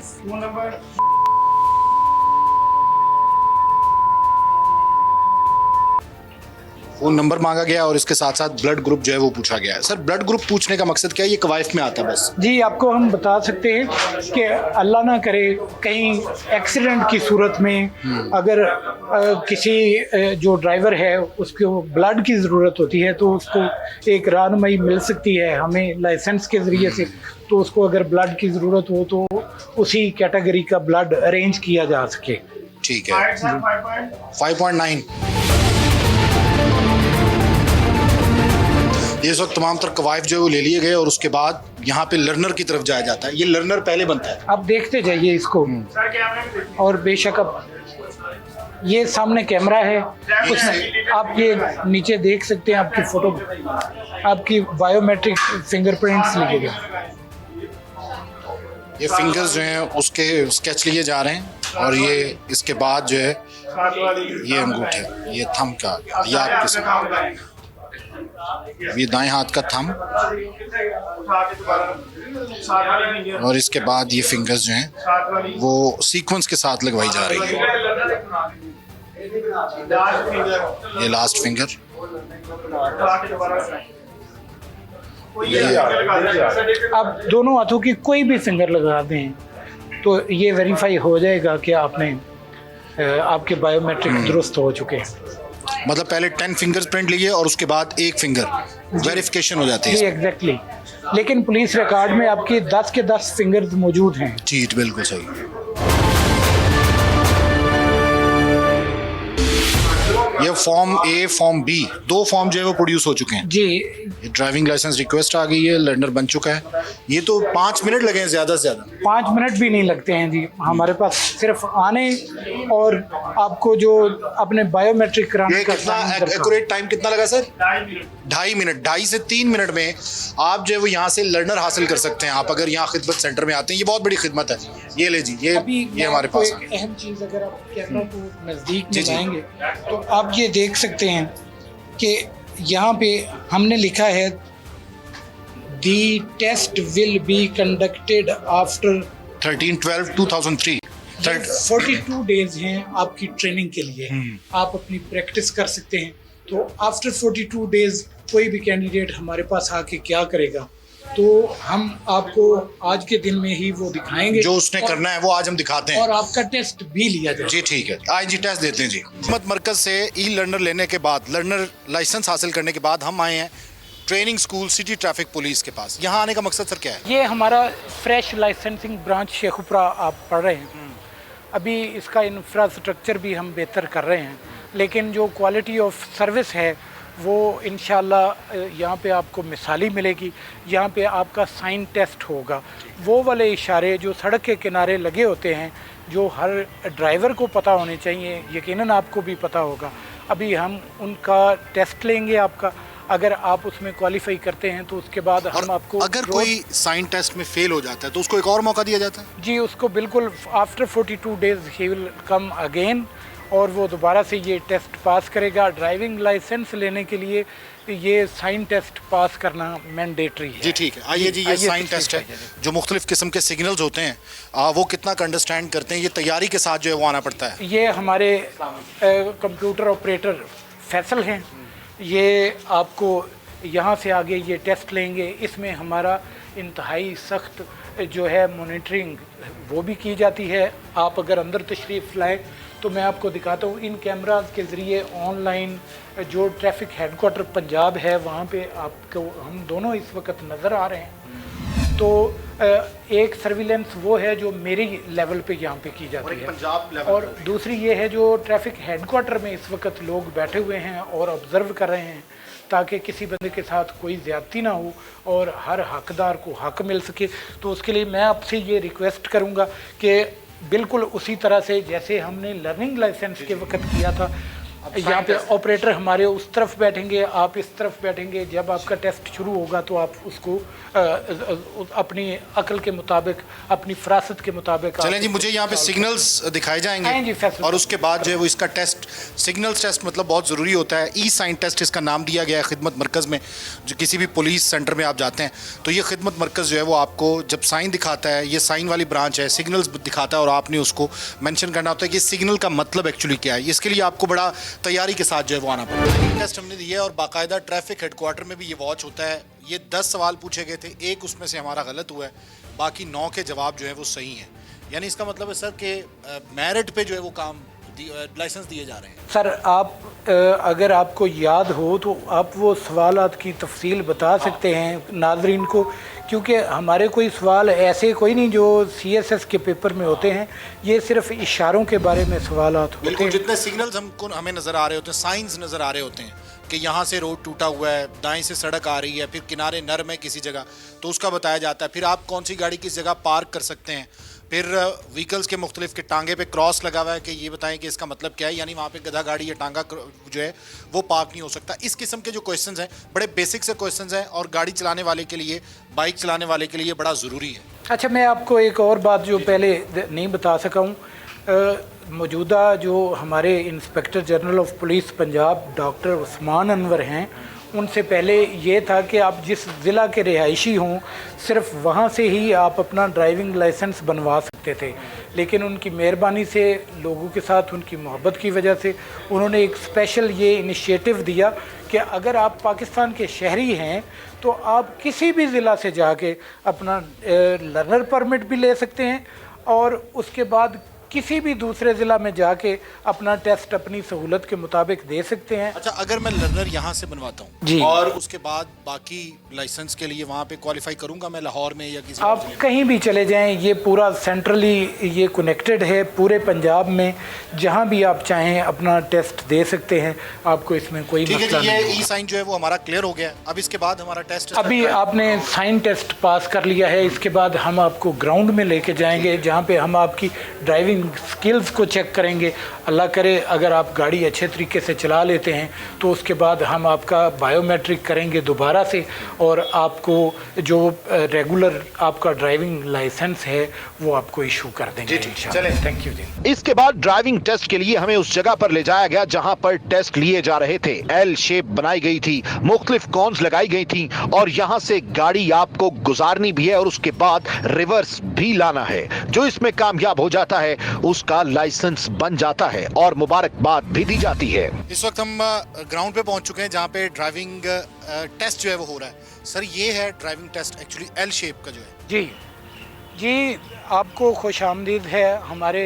A: Phone number मांगा गया और इसके साथ साथ ब्लड ग्रुप जो है वो पूछा गया है। सर ब्लड ग्रुप पूछने का मकसद क्या है? ये कवायफ में आता है बस?
B: जी, आपको हम बता सकते हैं कि अल्लाह ना करे कहीं एक्सीडेंट की सूरत में अगर किसी जो ड्राइवर है उसको ब्लड की ज़रूरत होती है तो उसको एक रहनुमाई मिल सकती है हमें लाइसेंस के ज़रिए से। तो उसको अगर ब्लड की ज़रूरत हो तो उसी कैटेगरी का ब्लड अरेंज किया जा सके।
A: ठीक है। 5.9 ये इस वक्त तमाम तर कवायद जो है वो ले लिए गए और उसके बाद यहाँ पे लर्नर की तरफ जाया जाता है। ये लर्नर पहले बनता है।
B: आप देखते जाइए इसको, और बेशक अब ये सामने कैमरा है, उसमें आप ये नीचे देख सकते हैं, आपकी फ़ोटो, आपकी बायोमेट्रिक फिंगरप्रिंट्स लिए गए।
A: ये फिंगर्स जो हैं उसके स्केच लिए जा रहे हैं और ये इसके बाद जो है ये अंगूठे, ये थंब का, ये आपके साथ, ये दाएं हाथ का थंब और इसके बाद ये फिंगर्स जो हैं वो सीक्वेंस के साथ लगवाई जा रही है। ये लास्ट फिंगर,
B: आप दोनों हाथों की कोई भी फिंगर लगा दें तो ये वेरीफाई हो जाएगा कि आपने आपके बायोमेट्रिक दुरुस्त हो चुके हैं।
A: मतलब पहले 10 फिंगर प्रिंट लिए और उसके बाद एक फिंगर वेरिफिकेशन हो जाती है।
B: एग्जैक्टली, लेकिन पुलिस रिकॉर्ड में आपकी 10 के 10 फिंगर्स मौजूद हैं।
A: जी बिल्कुल सही। ये फॉर्म ए, फॉर्म बी, 2 फॉर्म जो है वो प्रोड्यूस हो चुके हैं
B: जी।
A: ड्राइविंग लाइसेंस रिक्वेस्ट आ गई है, लर्नर बन चुका है। ये तो 5 मिनट लगे हैं ज़्यादा से ज़्यादा।
B: 5 मिनट भी नहीं लगते हैं जी हमारे पास, सिर्फ आने और आपको जो अपने बायोमेट्रिक कराने का।
A: कितना एक्यूरेट टाइम कितना लगा सर? 2.5 मिनट। 2.5 से 3 मिनट में आप जो है वो यहाँ से लर्नर हासिल कर सकते हैं। आप अगर यहाँ खिदमत सेंटर में आते हैं, ये बहुत बड़ी खिदमत है। ये ले जी, ये हमारे पास
B: एक अहम चीज़, अगर आप कैमरा को नज़दीक में लाएंगे तो आप ये देख सकते हैं कि यहाँ पे हमने लिखा है the test will be conducted after
A: 13/12/2003।
B: 42 days हैं आपकी ट्रेनिंग के लिए, आप अपनी प्रैक्टिस कर सकते हैं। तो आफ्टर 42 डेज कोई भी कैंडिडेट हमारे पास आके क्या करेगा, तो हम आपको आज के दिन में ही वो दिखाएंगे
A: जो उसने करना है, वो आज हम दिखाते हैं
B: और आपका टेस्ट भी लिया जाए।
A: जी ठीक है, आज जी टेस्ट देते हैं जी। खिदमत मरकज से ई लर्नर लेने के बाद, लर्नर लाइसेंस हासिल करने के बाद हम आए हैं training school city traffic police के पास। यहाँ आने का मकसद सर क्या है?
B: ये हमारा फ्रेश लाइसेंसिंग ब्रांच शेखुपुरा आप पढ़ रहे हैं। अभी इसका इंफ्रास्ट्रक्चर भी हम बेहतर कर रहे हैं, लेकिन जो क्वालिटी ऑफ सर्विस है वो इंशाल्लाह यहाँ पे आपको मिसाली मिलेगी। यहाँ पे आपका साइन टेस्ट होगा, वो वाले इशारे जो सड़क के किनारे लगे होते हैं जो हर ड्राइवर को पता होने चाहिए, यकीनन आपको भी पता होगा। अभी हम उनका टेस्ट लेंगे आपका, अगर आप उसमें क्वालिफाई करते हैं तो उसके बाद हम आपको,
A: अगर कोई साइन टेस्ट में फेल हो जाता है तो उसको एक और मौका दिया जाता है?
B: जी, उसको बिल्कुल after 42 days he will come again और वो दोबारा से ये टेस्ट पास करेगा। ड्राइविंग लाइसेंस लेने के लिए ये साइन टेस्ट पास करना मैंडेटरी है।
A: जी ठीक है, आइए जी, ये साइन टेस्ट है जो मुख्तलिफ किस्म के सिग्नल्स होते हैं, वो कितना का अंडरस्टैंड करते हैं, ये तैयारी के साथ जो है वो आना पड़ता है।
B: ये हमारे कंप्यूटर ऑपरेटर फैसल हैं, ये आपको यहाँ से आगे ये टेस्ट लेंगे। इसमें हमारा इंतहाई सख्त जो है मॉनिटरिंग वो भी की जाती है। आप अगर अंदर तशरीफ़ लाएँ तो मैं आपको दिखाता हूँ, इन कैमरास के ज़रिए ऑनलाइन जो ट्रैफिक हेडक्वार्टर पंजाब है वहाँ पे आपको हम दोनों इस वक्त नज़र आ रहे हैं। तो एक सर्विलेंस वो है जो मेरी लेवल पे यहाँ पे की जाती है, और दूसरी ये है जो ट्रैफिक हेडक्वार्टर में इस वक्त लोग बैठे हुए हैं और ऑब्ज़र्व कर रहे हैं, ताकि किसी बंदे के साथ कोई ज़्यादती ना हो और हर हकदार को हक मिल सके। तो उसके लिए मैं आपसे ये रिक्वेस्ट करूँगा कि बिल्कुल उसी तरह से जैसे हमने लर्निंग लाइसेंस के वक्त किया था, यहाँ पे ऑपरेटर हमारे उस तरफ बैठेंगे, आप इस तरफ बैठेंगे। जब आपका टेस्ट शुरू होगा तो आप उसको अपनी अकल के मुताबिक, अपनी फरासत के मुताबिक
A: चलें जी। मुझे यहाँ पे सिग्नल्स दिखाए जाएंगे और उसके बाद जो है वो इसका टेस्ट, सिग्नल्स टेस्ट मतलब बहुत ज़रूरी होता है। ई साइन टेस्ट इसका नाम दिया गया है खिदमत मरकज़ में। जो किसी भी पुलिस सेंटर में आप जाते हैं तो ये खिदमत मरकज़ जो है वो आपको जब साइन दिखाता है, ये साइन वाली ब्रांच है, सिग्नल्स दिखाता है और आपने उसको मेंशन करना होता है कि सिग्नल का मतलब एक्चुअली क्या है। इसके लिए आपको बड़ा तैयारी के साथ जो है वो आना पड़ता है। टेस्ट हमने दिया है और बाकायदा ट्रैफिक हेडक्वार्टर में भी ये वॉच होता है। ये 10 सवाल पूछे गए थे, एक उसमें से हमारा गलत हुआ है, बाकी 9 के जवाब जो है वो सही हैं। यानी इसका मतलब है सर कि मेरिट पे जो है वो काम लाइसेंस दिए जा रहे हैं।
B: सर आप अगर आपको याद हो तो आप वो सवालात की तफसील बता सकते हैं नाज़रीन को, क्योंकि हमारे कोई सवाल ऐसे कोई नहीं जो CSS के पेपर में होते हैं, ये सिर्फ इशारों के बारे में सवालात होते हैं।
A: जितने सिग्नल्स हमको हमें नज़र आ रहे होते हैं, साइंस नज़र आ रहे होते हैं, कि यहाँ से रोड टूटा हुआ है, दाएं से सड़क आ रही है, फिर किनारे नर्म है किसी जगह तो उसका बताया जाता है, फिर आप कौन सी गाड़ी किस जगह पार्क कर सकते हैं, फिर व्हीकल्स के मुख्तलिफ के टांगे पे क्रॉस लगा हुआ है कि ये बताएं कि इसका मतलब क्या है, यानी वहाँ पे गधा गाड़ी या टांगा जो है वो पार्क नहीं हो सकता। इस किस्म के जो क्वेश्चंस हैं बड़े बेसिक से क्वेश्चंस हैं और गाड़ी चलाने वाले के लिए, बाइक चलाने वाले के लिए बड़ा ज़रूरी है।
B: अच्छा, मैं आपको एक और बात जो पहले नहीं बता सका हूँ, मौजूदा जो हमारे inspector general of police Punjab doctor Usman Anwar हैं, उनसे पहले ये था कि आप जिस ज़िला के रिहायशी हों सिर्फ वहाँ से ही आप अपना ड्राइविंग लाइसेंस बनवा सकते थे, लेकिन उनकी मेहरबानी से, लोगों के साथ उनकी मोहब्बत की वजह से उन्होंने एक स्पेशल ये इनिशिएटिव दिया कि अगर आप पाकिस्तान के शहरी हैं तो आप किसी भी ज़िला से जाके अपना लर्नर परमिट भी ले सकते हैं और उसके बाद किसी भी दूसरे ज़िला में जाके अपना टेस्ट अपनी सहूलत के मुताबिक दे सकते हैं।
A: अच्छा, अगर मैं लर्नर यहाँ से बनवाता हूँ
B: जी,
A: और उसके बाद बाकी लाइसेंस के लिए वहाँ पे क्वालिफाई करूँगा मैं लाहौर में या किसी
B: आप कहीं भी चले जाएं, ये पूरा सेंट्रली ये कनेक्टेड है पूरे पंजाब में, जहाँ भी आप चाहें अपना टेस्ट दे सकते हैं, आपको इसमें कोई मसला नहीं।
A: ये ई साइन जो है वो हमारा क्लियर हो गया है, अब इसके बाद हमारा टेस्ट,
B: अभी आपने साइन टेस्ट पास कर लिया है, इसके बाद हम आपको ग्राउंड में लेके जाएंगे जहाँ पे हम आपकी ड्राइविंग स्किल्स को चेक करेंगे। अल्लाह करे अगर आप गाड़ी अच्छे तरीके से चला लेते हैं तो उसके बाद हम आपका बायोमेट्रिक करेंगे दोबारा से और आपको जो रेगुलर आपका ड्राइविंग लाइसेंस है वो आपको इशू कर देंगे इंशाल्लाह। थैंक यू जी।
A: इसके बाद ड्राइविंग टेस्ट के लिए हमें उस जगह पर ले जाया गया जहां पर टेस्ट लिए जा रहे थे। एल शेप बनाई गई थी, मुख्तलिफ कॉन्स लगाई गई थी और यहां से गाड़ी आपको गुजारनी भी है और उसके बाद रिवर्स भी लाना है। जो इसमें कामयाब हो जाता है उसका लाइसेंस बन जाता है और मुबारकबाद भी दी जाती है। इस वक्त हम ग्राउंड पे पहुंच चुके हैं जहां पे ड्राइविंग टेस्ट जो है वो हो रहा है। सर, ये है driving test, actually L shape का जो है।
B: जी जी, आपको खुश आमदीद है हमारे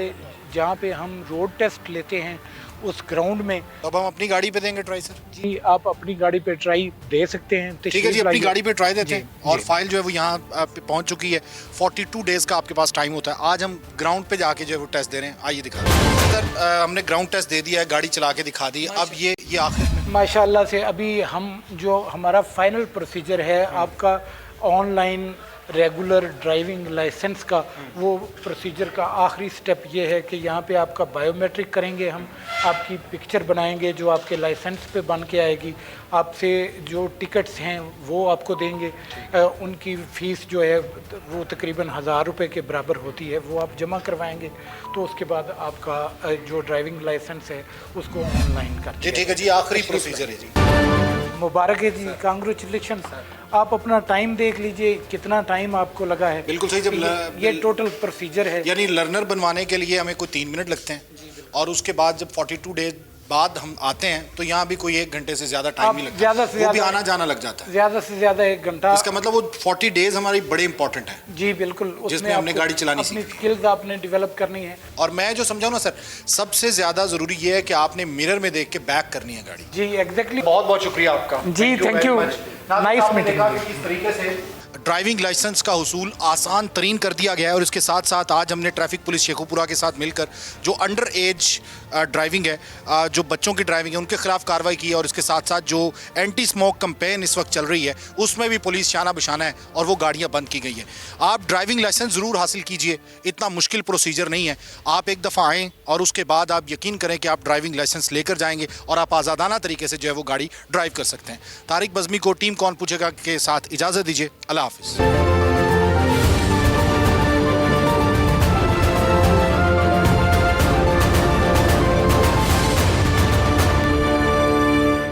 B: जहाँ पे हम रोड टेस्ट लेते हैं उस ग्राउंड में।
A: अब हम अपनी गाड़ी पे देंगे ट्राई सर?
B: जी, आप अपनी गाड़ी पे ट्राई दे सकते हैं।
A: ठीक है जी, अपनी गाड़ी पे ट्राई देते हैं और फाइल जो है वो यहाँ पे पहुँच चुकी है। 42 डेज़ का आपके पास टाइम होता है। आज हम ग्राउंड पे जाके जो है वो टेस्ट दे रहे हैं। आइए दिखा सर, हमने ग्राउंड टेस्ट दे दिया है, गाड़ी चला के दिखा दी। अब ये आखिर में
B: माशाल्लाह से अभी हम जो हमारा फाइनल प्रोसीजर है आपका ऑनलाइन रेगुलर ड्राइविंग लाइसेंस का, वो प्रोसीजर का आखिरी स्टेप ये है कि यहाँ पे आपका बायोमेट्रिक करेंगे, हम आपकी पिक्चर बनाएंगे जो आपके लाइसेंस पे बन के आएगी, आपसे जो टिकट्स हैं वो आपको देंगे, उनकी फ़ीस जो है वो तकरीबन 1000 रुपये के बराबर होती है, वो आप जमा करवाएंगे तो उसके बाद आपका जो ड्राइविंग लाइसेंस है उसको ऑनलाइन कर
A: जी। ठीक है जी, आखिरी प्रोसीजर है जी।
B: मुबारक है जी, कांग्रेचुलेशन। आप अपना टाइम देख लीजिए कितना टाइम आपको लगा है।
A: बिल्कुल सही। जब
B: ये टोटल प्रोसीजर है,
A: यानी लर्नर बनवाने के लिए हमें कोई 3 मिनट लगते हैं और उसके बाद जब 42 डेज बाद हम आते हैं तो यहाँ भी कोई 1 घंटे से ज़्यादा टाइम ही लगता है,
B: ज़्यादा से ज़्यादा
A: आना जाना लग जाता है,
B: ज़्यादा से ज़्यादा 1 घंटा।
A: इसका मतलब वो 40 डेज हमारी बड़े इंपॉर्टेंट है
B: जी बिल्कुल,
A: जिसमें हमने गाड़ी चलानी
B: अपनी स्किल्स आपने डेवलप करनी है।
A: और मैं जो समझाऊँ ना सर, सबसे ज़्यादा ज़रूरी ये है कि आपने मिरर में देख के बैक करनी है गाड़ी।
B: जी एग्जैक्टली,
A: बहुत बहुत शुक्रिया आपका
B: जी, थैंक यू, नाइस मीटिंग।
A: किस तरीके से ड्राइविंग लाइसेंस का हुसूल आसान तरीन कर दिया गया है और इसके साथ साथ आज हमने ट्रैफिक पुलिस शेखुपुरा के साथ मिलकर जो अंडर एज ड्राइविंग है, जो बच्चों की ड्राइविंग है, उनके खिलाफ कार्रवाई की है और इसके साथ साथ जो एंटी स्मोक कैंपेन इस वक्त चल रही है उसमें भी पुलिस शाना बशाना है और वो गाड़ियाँ बंद की गई है। आप ड्राइविंग लाइसेंस ज़रूर हासिल कीजिए, इतना मुश्किल प्रोसीजर नहीं है। आप एक दफ़ा आएँ और उसके बाद आप यकीन करें कि आप ड्राइविंग लाइसेंस लेकर जाएंगे और आप आज़ादाना तरीके से जो है वो गाड़ी ड्राइव कर सकते हैं। तारिक बज़मी को टीम कौन पूछेगा के साथ इजाज़त दीजिए। अल्लाह हाफ़िज़।